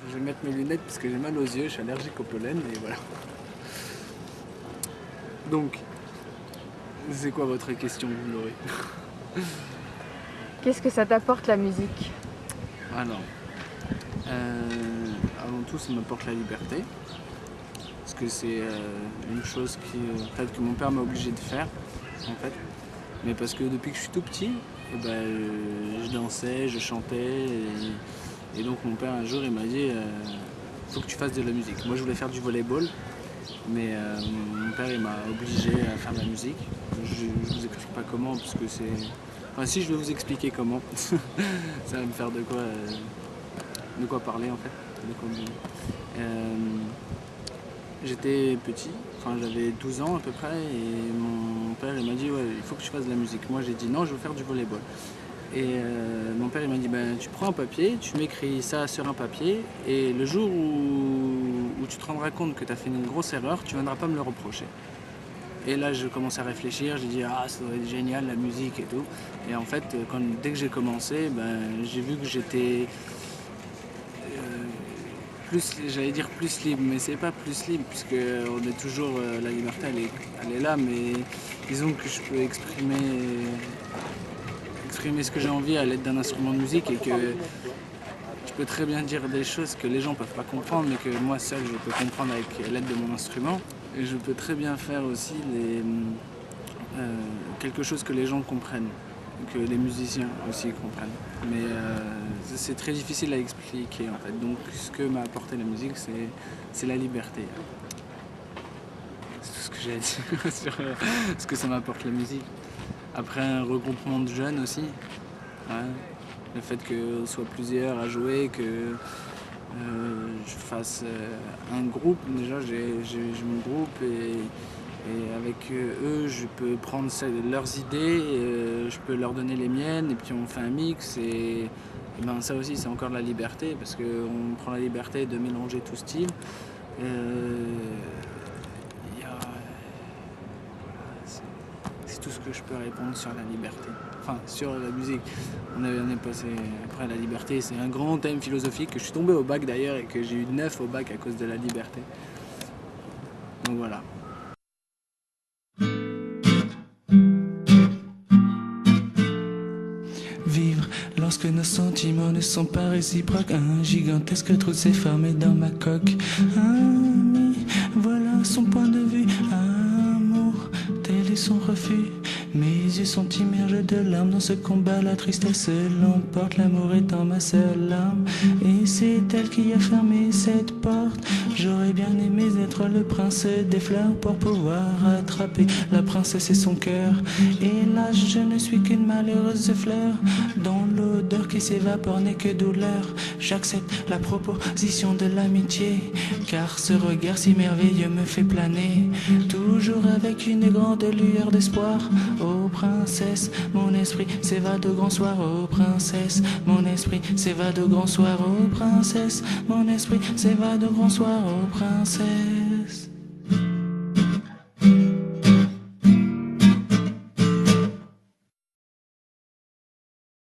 Je vais mettre mes lunettes parce que j'ai mal aux yeux, je suis allergique au pollen et voilà. Donc, c'est quoi votre question, Laurie? Qu'est-ce que ça t'apporte la musique? Alors, avant tout, ça m'apporte la liberté. Parce que c'est une chose que mon père m'a obligé de faire, en fait. Mais parce que depuis que je suis tout petit, je dansais, je chantais. Et donc mon père un jour il m'a dit faut que tu fasses de la musique. Moi je voulais faire du volleyball, mais mon père il m'a obligé à faire de la musique. Je vous explique pas comment parce que Enfin, si je vais vous expliquer comment, ça va me faire de quoi parler en fait. J'étais petit, enfin j'avais 12 ans à peu près, et mon père il m'a dit ouais, il faut que tu fasses de la musique. Moi j'ai dit non, je veux faire du volleyball. Et mon père il m'a dit ben, tu prends un papier, tu m'écris ça sur un papier, et le jour où tu te rendras compte que tu as fait une grosse erreur, tu ne viendras pas me le reprocher. Et là je commence à réfléchir, j'ai dit ah ça doit être génial la musique et tout. Et en fait dès que j'ai commencé, ben, j'ai vu que j'étais plus, j'allais dire plus libre, mais c'est pas plus libre puisque on est toujours, la liberté elle est là, mais disons que je peux exprimer ce que j'ai envie à l'aide d'un instrument de musique, et que je peux très bien dire des choses que les gens peuvent pas comprendre, mais que moi seul je peux comprendre avec l'aide de mon instrument. Et je peux très bien faire aussi quelque chose que les gens comprennent, que les musiciens aussi comprennent. Mais c'est très difficile à expliquer en fait. Donc ce que m'a apporté la musique, c'est la liberté. C'est tout ce que j'ai à dire sur ce que ça m'apporte la musique. Après un regroupement de jeunes aussi. Ouais. Le fait qu'on soit plusieurs à jouer, que je fasse un groupe. Déjà j'ai mon groupe, et avec eux je peux prendre leurs idées, je peux leur donner les miennes, et puis on fait un mix, et ben ça aussi c'est encore de la liberté, parce qu'on prend la liberté de mélanger tout style. C'est tout ce que je peux répondre sur la liberté. Enfin, sur la musique. On est passé après la liberté. C'est un grand thème philosophique que je suis tombé au bac d'ailleurs, et que j'ai eu 9 au bac à cause de la liberté. Donc voilà. Vivre lorsque nos sentiments ne sont pas réciproques. Un gigantesque trou s'est formé dans ma coque. Ami, voilà son point de vue. Amour, tel est son refus. Mes yeux sont immergés de larmes dans ce combat. La tristesse l'emporte, l'amour étant ma seule arme. Et c'est elle qui a fermé cette porte. J'aurais bien aimé être le prince des fleurs pour pouvoir attraper la princesse et son cœur. Hélas, je ne suis qu'une malheureuse fleur dont l'odeur qui s'évapore n'est que douleur. J'accepte la proposition de l'amitié, car ce regard si merveilleux me fait planer, toujours avec une grande lueur d'espoir. Oh princesse, mon esprit s'évade au grand soir. Oh princesse, mon esprit s'évade au grand soir. Oh princesse, mon esprit s'évade au grand soir. Oh princesse.